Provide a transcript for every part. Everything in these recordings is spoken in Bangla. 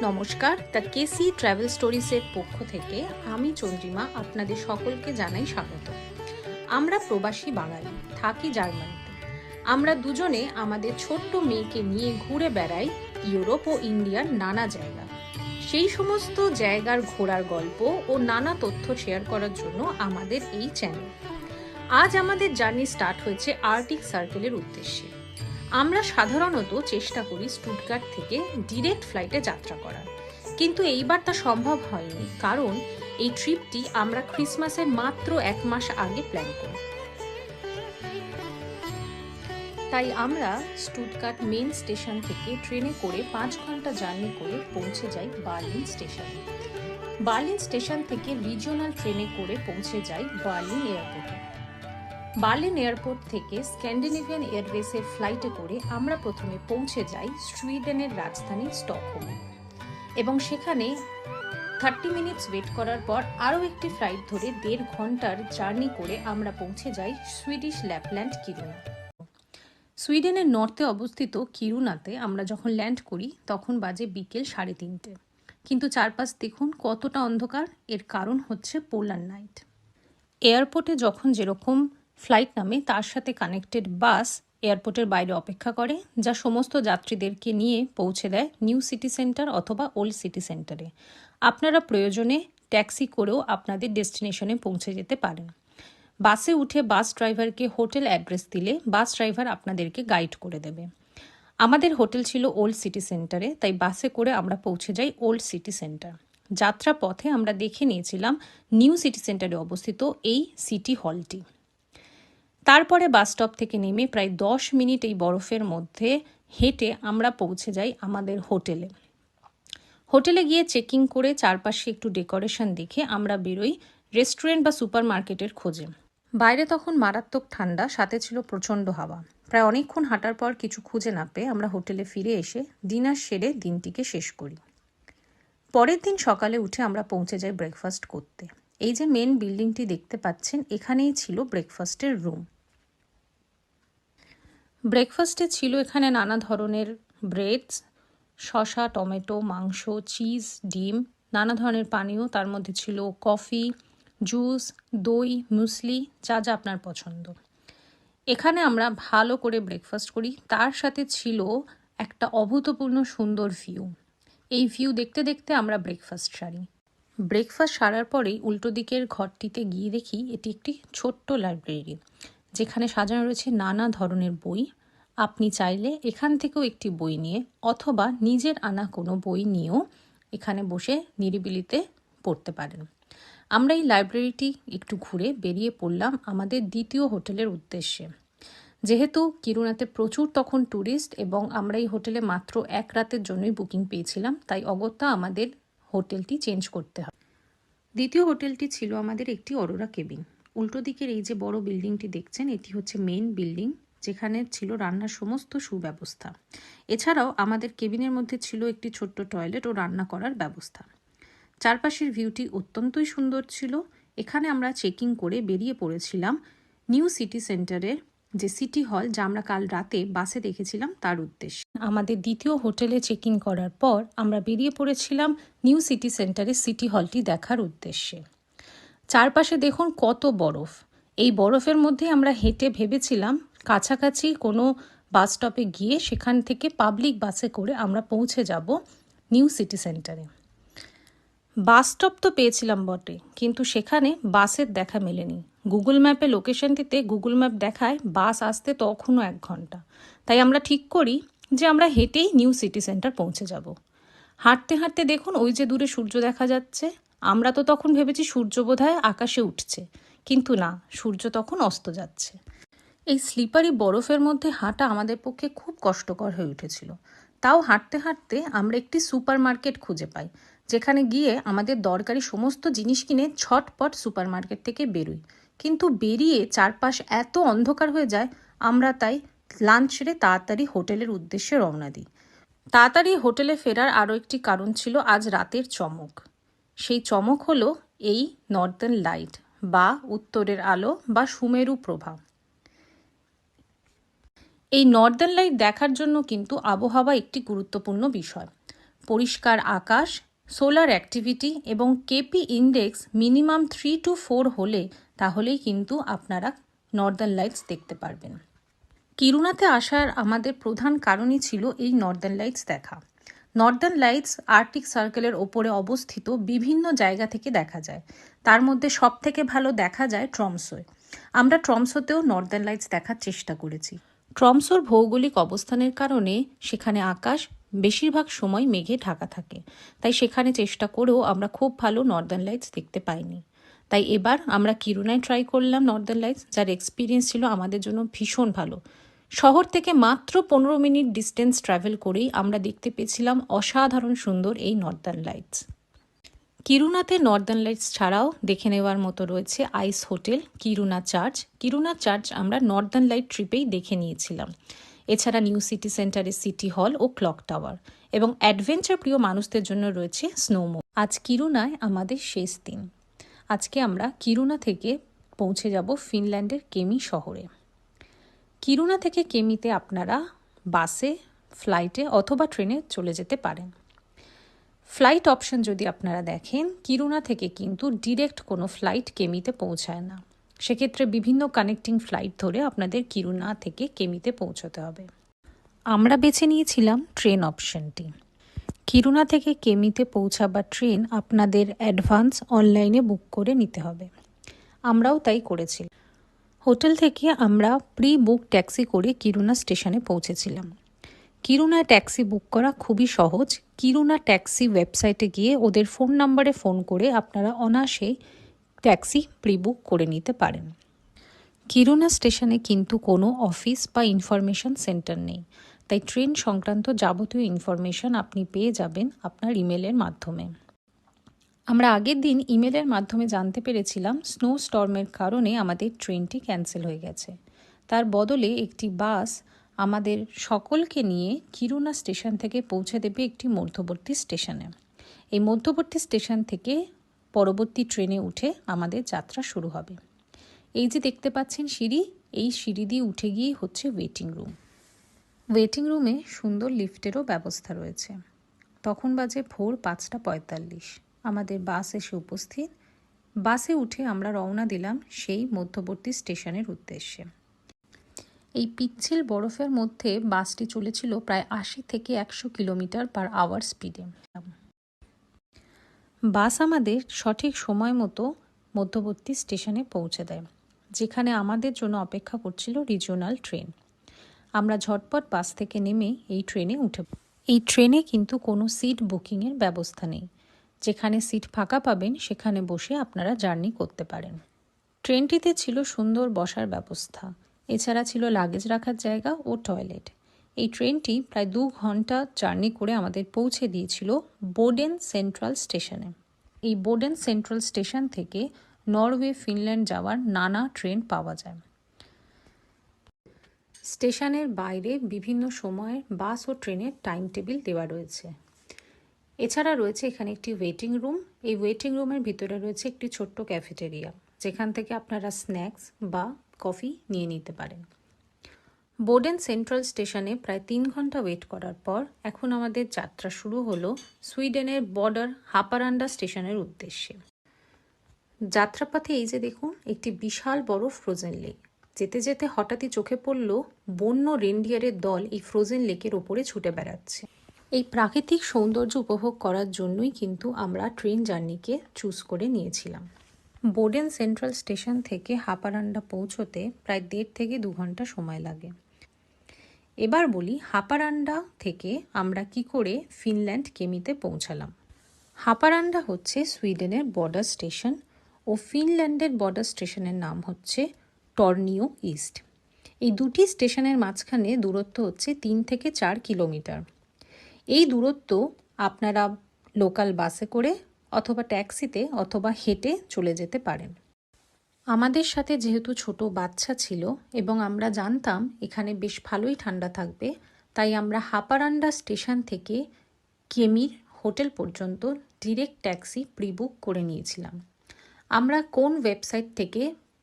নমস্কার, দ্য কেসি ট্রাভেল স্টোরিজের পক্ষ থেকে আমি চন্দ্রিমা আপনাদের সকলকে জানাই স্বাগত। আমরা প্রবাসী বাঙালি, থাকি জার্মানিতে। আমরা দুজনে আমাদের ছোট্ট মেয়েকে নিয়ে ঘুরে বেড়াই ইউরোপ ও ইন্ডিয়ার নানা জায়গা। সেই সমস্ত জায়গার ঘোরার গল্প ও নানা তথ্য শেয়ার করার জন্য আমাদের এই চ্যানেল। আজ আমাদের জার্নি স্টার্ট হয়েছে আর্কটিক সার্কেলের উদ্দেশ্যে। আমরা সাধারণত চেষ্টা করি স্টুটগার্ট থেকে ডিরেক্ট ফ্লাইটে যাত্রা করার, কিন্তু এইবার তা সম্ভব হয়নি, কারণ এই ট্রিপটি আমরা ক্রিসমাসের মাত্র 1 মাস আগে প্ল্যান করি। তাই আমরা স্টুটগার্ট মেন স্টেশন থেকে ট্রেনে করে 5 ঘন্টা জার্নি করে পৌঁছে যাই বার্লিন স্টেশনে। বার্লিন স্টেশন থেকে রিজিওনাল ট্রেনে করে পৌঁছে যাই বার্লিন এয়ারপোর্টে। বার্লিন এয়ারপোর্ট থেকে স্ক্যান্ডিনেভিয়ান এয়ারওয়েজের ফ্লাইটে করে আমরা প্রথমে পৌঁছে যাই সুইডেনের রাজধানী স্টকহোমে, এবং সেখানে 30 মিনিটস ওয়েট করার পর আরও একটি ফ্লাইট ধরে 1.5 ঘন্টার জার্নি করে আমরা পৌঁছে যাই সুইডিশ ল্যাপল্যান্ড কিরুনা। সুইডেনের নর্থে অবস্থিত কিরুনাতে আমরা যখন ল্যান্ড করি তখন বাজে বিকেল 3:30, কিন্তু চারপাশ দেখুন কতটা অন্ধকার। এর কারণ হচ্ছে পোলার নাইট। এয়ারপোর্টে যখন যেরকম ফ্লাইট নামে তার সাথে কানেক্টেড বাস এয়ারপোর্টের বাইরে অপেক্ষা করে, যা সমস্ত যাত্রীদেরকে নিয়ে পৌঁছে দেয় নিউ সিটি সেন্টার অথবা ওল্ড সিটি সেন্টারে। আপনারা প্রয়োজনে ট্যাক্সি করেও আপনাদের ডেস্টিনেশনে পৌঁছে যেতে পারেন। বাসে উঠে বাস ড্রাইভারকে হোটেল অ্যাড্রেস দিলে বাস ড্রাইভার আপনাদেরকে গাইড করে দেবে। আমাদের হোটেল ছিল ওল্ড সিটি সেন্টারে, তাই বাসে করে আমরা পৌঁছে যাই ওল্ড সিটি সেন্টার। যাত্রা পথে আমরা দেখে নিয়েছিলাম নিউ সিটি সেন্টারে অবস্থিত এই সিটি হলটি। তারপরে বাস স্টপ থেকে নেমে প্রায় 10 মিনিট এই বরফের মধ্যে হেঁটে আমরা পৌঁছে যাই আমাদের হোটেলে। হোটেলে গিয়ে চেকিং করে চারপাশে একটু ডেকোরেশন দেখে আমরা বেরোই রেস্টুরেন্ট বা সুপার মার্কেটের খোঁজে। বাইরে তখন মারাত্মক ঠান্ডা, সাথে ছিল প্রচণ্ড হাওয়া। প্রায় অনেকক্ষণ হাঁটার পর কিছু খুঁজে না পেয়ে আমরা হোটেলে ফিরে এসে ডিনার সেরে দিনটিকে শেষ করি। পরের দিন সকালে উঠে আমরা পৌঁছে যাই ব্রেকফাস্ট করতে। এই যে মেন বিল্ডিংটি দেখতে পাচ্ছেন, এখানেই ছিল ব্রেকফাস্টের রুম। ব্রেকফাস্টে ছিল এখানে নানা ধরনের ব্রেডস, শসা, টমেটো, মাংস, চিজ, ডিম, নানা ধরনের পানীয়। তার মধ্যে ছিল কফি, জুস, দই, মুসলি, যা যা আপনার পছন্দ। এখানে আমরা ভালো করে ব্রেকফাস্ট করি। তার সাথে ছিল একটা অভূতপূর্ণ সুন্দর ভিউ। এই ভিউ দেখতে দেখতে আমরা ব্রেকফাস্ট সারি। ব্রেকফাস্ট সারার পরেই উল্টো দিকের ঘরটিতে গিয়ে দেখি এটি একটি ছোট্ট লাইব্রেরি, যেখানে সাজানো রয়েছে নানা ধরনের বই। আপনি চাইলে এখান থেকেও একটি বই নিয়ে অথবা নিজের আনা কোনো বই নিয়েও এখানে বসে নিরিবিলিতে পড়তে পারেন। আমরা এই লাইব্রেরিটি একটু ঘুরে বেরিয়ে পড়লাম আমাদের দ্বিতীয় হোটেলের উদ্দেশ্যে। যেহেতু কিরুনাতে প্রচুর তখন ট্যুরিস্ট এবং আমরা এই হোটেলে মাত্র 1 রাতের জন্যই বুকিং পেয়েছিলাম, তাই অগত্যা আমাদের হোটেলটি চেঞ্জ করতে হয়। দ্বিতীয় হোটেলটি ছিল আমাদের একটি অরোরা কেবিন। উল্টো দিকের এই যে বড় বিল্ডিংটি দেখছেন, এটি হচ্ছে মেন বিল্ডিং, যেখানে ছিল রান্নার সমস্ত সুব্যবস্থা। এছাড়াও আমাদের কেবিনের মধ্যে ছিল একটি ছোট্ট টয়লেট ও রান্না করার ব্যবস্থা। চারপাশের ভিউটি অত্যন্তই সুন্দর ছিল। এখানে আমরা চেকিং করে বেরিয়ে পড়েছিলাম নিউ সিটি সেন্টারের যে সিটি হল, যা আমরা কাল রাতে বাসে দেখেছিলাম, তার উদ্দেশ্যে। আমাদের দ্বিতীয় হোটেলে চেকিং করার পর আমরা বেরিয়ে পড়েছিলাম নিউ সিটি সেন্টারের সিটি হলটি দেখার উদ্দেশ্যে। চারপাশে দেখুন কত বরফ। এই বরফের মধ্যে আমরা হেঁটে ভেবেছিলাম কাছাকাছি কোনো বাস স্টপে গিয়ে সেখান থেকে পাবলিক বাসে করে আমরা পৌঁছে যাব নিউ সিটি সেন্টারে। বাস স্টপ তো পেয়েছিলাম বটে, কিন্তু সেখানে বাসের দেখা মেলেনি। গুগল ম্যাপে লোকেশনটিতে গুগল ম্যাপ দেখায় বাস আসতে তখনও 1 ঘন্টা। তাই আমরা ঠিক করি যে আমরা হেঁটেই নিউ সিটি সেন্টার পৌঁছে যাব। হাঁটতে হাঁটতে দেখুন ওই যে দূরে সূর্য দেখা যাচ্ছে। আমরা তো তখন ভেবেছি সূর্য বোধহয় আকাশে উঠছে, কিন্তু না, সূর্য তখন অস্ত যাচ্ছে। এই স্লিপারি বরফের মধ্যে হাঁটা আমাদের পক্ষে খুব কষ্টকর হয়ে উঠেছিল। তাও হাঁটতে হাঁটতে আমরা একটি সুপার মার্কেট খুঁজে পাই, যেখানে গিয়ে আমাদের দরকারি সমস্ত জিনিস কিনে ছটপট সুপার মার্কেট থেকে বেরোই। কিন্তু বেরিয়ে চারপাশ এত অন্ধকার হয়ে যায়, আমরা তাই লাঞ্চ সেরে তাড়াতাড়ি হোটেলের উদ্দেশ্যে রওনা দিই। তাড়াতাড়ি হোটেলে ফেরার আরও একটি কারণ ছিল আজ রাতের চমক। সেই চমক হলো এই নর্দার্ন লাইট বা উত্তরের আলো বা সুমেরু প্রভা। এই নর্দার্ন লাইট দেখার জন্য কিন্তু আবহাওয়া একটি গুরুত্বপূর্ণ বিষয়। পরিষ্কার আকাশ, সোলার অ্যাক্টিভিটি এবং কেপি ইন্ডেক্স মিনিমাম 3 to 4 হলে তাহলেই কিন্তু আপনারা নর্দার্ন লাইটস দেখতে পারবেন। কিরুনাতে আসার আমাদের প্রধান কারণই ছিল এই নর্দার্ন লাইটস দেখা। নর্দার্ন লাইটস আর্কটিক সার্কেলের ওপরে অবস্থিত বিভিন্ন জায়গা থেকে দেখা যায়। তার মধ্যে সবথেকে ভালো দেখা যায় ট্রমসোয়। আমরা ট্রমসোতেও নর্দার্ন লাইটস দেখার চেষ্টা করেছি। ট্রমসোর ভৌগোলিক অবস্থানের কারণে সেখানে আকাশ বেশিরভাগ সময় মেঘে ঢাকা থাকে, তাই সেখানে চেষ্টা করেও আমরা খুব ভালো নর্দার্ন লাইটস দেখতে পাইনি। তাই এবার আমরা কিরুনায় ট্রাই করলাম নর্দার্ন লাইটস, যার এক্সপিরিয়েন্স ছিল আমাদের জন্য ভীষণ ভালো। শহর থেকে মাত্র 15 মিনিট ডিস্টেন্স ট্রাভেল করেই আমরা দেখতে পেয়েছিলাম অসাধারণ সুন্দর এই নর্দার্ন লাইটস। কিরুনাতে নর্দার্ন লাইটস ছাড়াও দেখে নেওয়ার মতো রয়েছে আইস হোটেল, কিরুনা চার্চ। কিরুনা চার্চ আমরা নর্দার্ন লাইট ট্রিপেই দেখে নিয়েছিলাম। এছাড়া নিউ সিটি সেন্টারের সিটি হল ও ক্লক টাওয়ার, এবং অ্যাডভেঞ্চার প্রিয় মানুষদের জন্য রয়েছে স্নোমো। আজ কিরুনায় আমাদের শেষ দিন। আজকে আমরা কিরুনা থেকে পৌঁছে যাব ফিনল্যান্ডের কেমি শহরে। কিরুনা থেকে কেমিতে আপনারা বাসে, ফ্লাইটে অথবা ট্রেনে চলে যেতে পারেন। ফ্লাইট অপশন যদি আপনারা দেখেন, কিরুনা থেকে কিন্তু ডিরেক্ট কোনো ফ্লাইট কেমিতে পৌঁছায় না। সেক্ষেত্রে বিভিন্ন কানেক্টিং ফ্লাইট ধরে আপনাদের কিরুনা থেকে কেমিতে পৌঁছতে হবে। আমরা বেছে নিয়েছিলাম ট্রেন অপশনটি। কিরুনা থেকে কেমিতে পৌঁছাবার ট্রেন আপনাদের অ্যাডভান্স অনলাইনে বুক করে নিতে হবে। আমরাও তাই করেছিলাম। হোটেল থেকে আমরা প্রি বুক ট্যাক্সি করে কিরুনা স্টেশনে পৌঁছেছিলাম। কিরুনায় ট্যাক্সি বুক করা খুবই সহজ। কিরুনা ট্যাক্সি ওয়েবসাইটে গিয়ে ওদের ফোন নাম্বারে ফোন করে আপনারা অনায়াসেই ট্যাক্সি প্রি বুক করে নিতে পারেন। কিরুনা স্টেশনে কিন্তু কোনো অফিস বা ইনফরমেশন সেন্টার নেই, তাই ট্রেন সংক্রান্ত যাবতীয় ইনফরমেশন আপনি পেয়ে যাবেন আপনার ইমেলের মাধ্যমে। আমরা আগের দিন ইমেলের মাধ্যমে জানতে পেরেছিলাম স্নো স্টর্মের কারণে আমাদের ট্রেনটি ক্যান্সেল হয়ে গেছে। তার বদলে একটি বাস আমাদের সকলকে নিয়ে কিরুনা স্টেশন থেকে পৌঁছে দেবে একটি মধ্যবর্তী স্টেশনে। এই মধ্যবর্তী স্টেশন থেকে পরবর্তী ট্রেনে উঠে আমাদের যাত্রা শুরু হবে। এই যে দেখতে পাচ্ছেন সিঁড়ি, এই সিঁড়ি দিয়ে উঠে গিয়েই হচ্ছে ওয়েটিং রুম। ওয়েটিং রুমে সুন্দর লিফটেরও ব্যবস্থা রয়েছে। তখন বাজে ভোর 5:45। আমাদের বাস এসে উপস্থিত। বাসে উঠে আমরা রওনা দিলাম সেই মধ্যবর্তী স্টেশনের উদ্দেশ্যে। এই পিচ্ছিল বরফের মধ্যে বাসটি চলেছিল প্রায় 80 থেকে 100 কিলোমিটার পার আওয়ার স্পিডে। বাস আমাদের সঠিক সময় মতো মধ্যবর্তী স্টেশনে পৌঁছে দেয়, যেখানে আমাদের জন্য অপেক্ষা করছিল রিজিওনাল ট্রেন। আমরা ঝটপট বাস থেকে নেমে এই ট্রেনে উঠে। এই ট্রেনে কিন্তু কোনো সিট বুকিংয়ের ব্যবস্থা নেই। যেখানে সিট ফাঁকা পাবেন সেখানে বসে আপনারা জার্নি করতে পারেন। ট্রেনটিতে ছিল সুন্দর বসার ব্যবস্থা। এছাড়া ছিল লাগেজ রাখার জায়গা ও টয়লেট। এই ট্রেনটি প্রায় 2 ঘন্টা জার্নি করে আমাদের পৌঁছে দিয়েছিল বোডেন সেন্ট্রাল স্টেশনে। এই বোডেন সেন্ট্রাল স্টেশন থেকে নরওয়ে, ফিনল্যান্ড যাওয়ার নানা ট্রেন পাওয়া যায়। স্টেশনের বাইরে বিভিন্ন সময়ের বাস ও ট্রেনের টাইম টেবিল দেওয়া রয়েছে। এছাড়া রয়েছে এখানে একটি ওয়েটিং রুম। এই ওয়েটিং রুমের ভিতরে রয়েছে একটি ছোট্ট ক্যাফেটেরিয়া, যেখান থেকে আপনারা স্ন্যাক্স বা কফি নিয়ে নিতে পারেন। বোডেন সেন্ট্রাল স্টেশনে প্রায় 3 ঘন্টা ওয়েট করার পর এখন আমাদের যাত্রা শুরু হলো সুইডেনের বর্ডার হাপারান্ডা স্টেশনের উদ্দেশ্যে। যাত্রাপথে এই যে দেখুন একটি বিশাল বড় ফ্রোজেন লেক। যেতে যেতে হঠাৎই চোখে পড়ল বন্য রেনডিয়ারের দল এই ফ্রোজেন লেকের ওপরে ছুটে বেড়াচ্ছে। এই প্রাকৃতিক সৌন্দর্য উপভোগ করার জন্যই কিন্তু আমরা ট্রেন জার্নিকে চুজ করে নিয়েছিলাম। বোডেন সেন্ট্রাল স্টেশন থেকে হাপারান্ডা পৌঁছতে প্রায় 1.5 থেকে 2 ঘন্টা সময় লাগে। এবার বলি হাপারান্ডা থেকে আমরা কি করে ফিনল্যান্ড কেমিতে পৌঁছালাম। হাপারান্ডা হচ্ছে সুইডেনের বর্ডার স্টেশন ও ফিনল্যান্ডের বর্ডার স্টেশনের নাম হচ্ছে টর্নিও ইস্ট। এই দুটি স্টেশনের মাঝখানে দূরত্ব হচ্ছে 3 থেকে 4 কিলোমিটার। এই দূরত্ব আপনারা লোকাল বাসে করে অথবা ট্যাক্সিতে অথবা হেঁটে চলে যেতে পারেন। আমাদের সাথে যেহেতু ছোট বাচ্চা ছিল এবং আমরা জানতাম এখানে বেশ ভালোই ঠান্ডা থাকবে, তাই আমরা হাপারান্ডা স্টেশন থেকে কেমির হোটেল পর্যন্ত ডিরেক্ট ট্যাক্সি প্রিবুক করে নিয়েছিলাম। আমরা কোন ওয়েবসাইট থেকে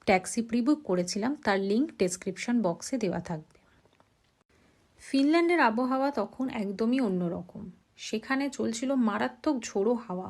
ট্যাক্সি প্রিবুক করেছিলাম তার লিঙ্ক ডেসক্রিপশন বক্সে দেওয়া থাকবে। ফিনল্যান্ডের আবহাওয়া তখন একদমই অন্যরকম। সেখানে চলছিল মারাত্মক ঝোড়ো হাওয়া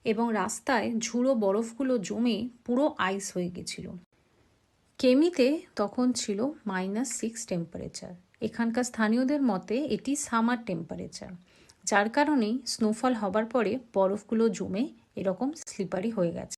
এবং রাস্তায় ঝুড়ো বরফগুলো জমে পুরো আইস হয়ে গেছিল। কেমিতে তখন ছিল -6 টেম্পারেচার। এখানকার স্থানীয়দের মতে এটি সামার টেম্পারেচার, যার কারণেই স্নোফল হবার পরে বরফগুলো জমে এরকম স্লিপারি হয়ে গেছে।